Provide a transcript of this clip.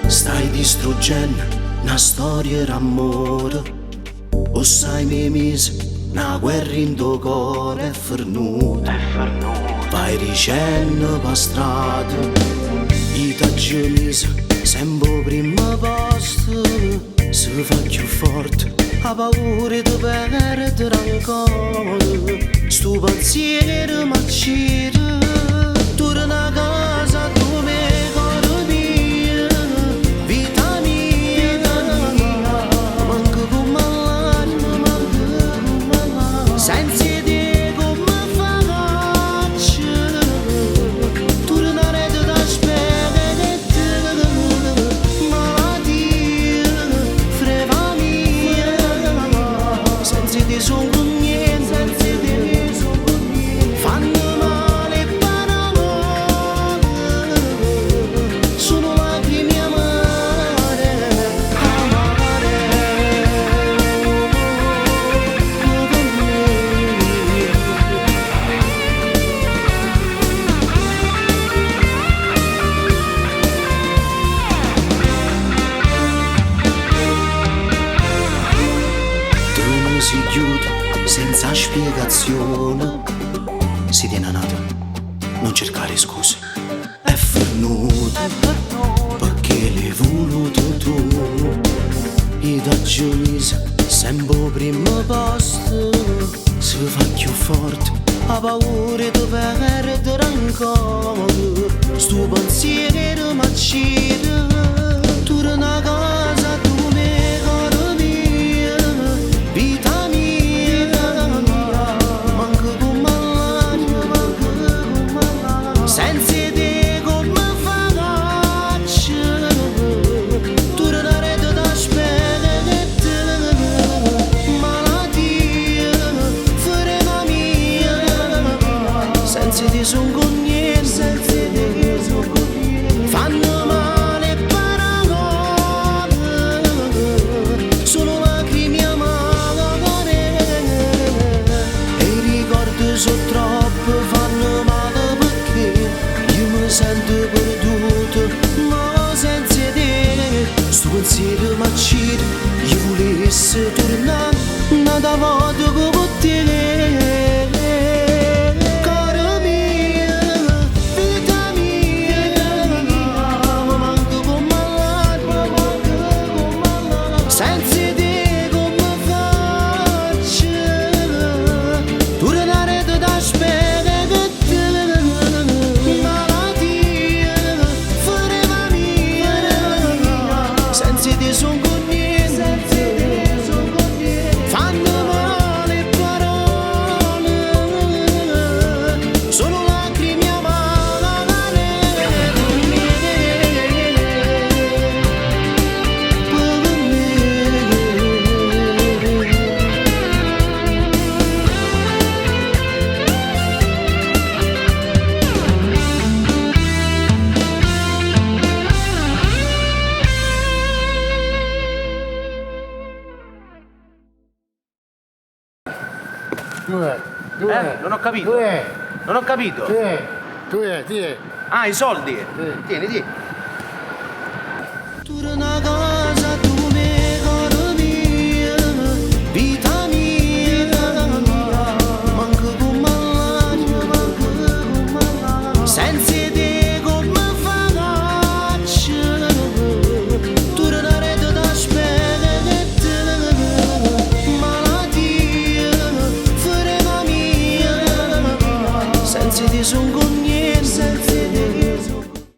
Stai distruggendo una storia d'amore, o sai mi mise una guerra in tuo cuore è fernuta. Vai dicendo per strada, i taggi mise sempre prima posto, si fa più forte, ha paura di perdere ancora. Sto pensiero mi accide, torna a casa tu mi cuore mia, vita mia, manca come l'anima, manca come l'anima, senza te come faccio, tornare da aspettare, malattia, freva mia, senza te sono niente, senza te fanno male parole, sono lacrime amare, amare. Tu mi si chiude senza spiegazione, si tiene nata, non cercare scuse, è fernuto, perché l'hai voluto tu, i taggi mise sempre prima posto, si fa più forte, ha paura di perdere ancora, sto pensiero mi accide, torna a casa tu mi cuore mia, vita mia, manca come l'anima, manca come l'anima, senza te come faccio, tornare da aspettare, malattia, freva mia, senza te son con niente, senza te son con niente, fanno male parole, sono lacrime amare, e i ricordi sono troppo, fanno male perché io mi sento perduto, ma senza te, sto pensiero mi accide, io volessi tornare, nata volta come te. Cara mia, vita mia, manca come l'anima, senza te come faccio, tornare da aspettare, malattia, freva mia, senza te son con niente, fanno male parole, sono lacrime amare, Due. Non ho capito. Due. Non ho capito. Due. Ah, i soldi. Sì. Tieni. torna a casa.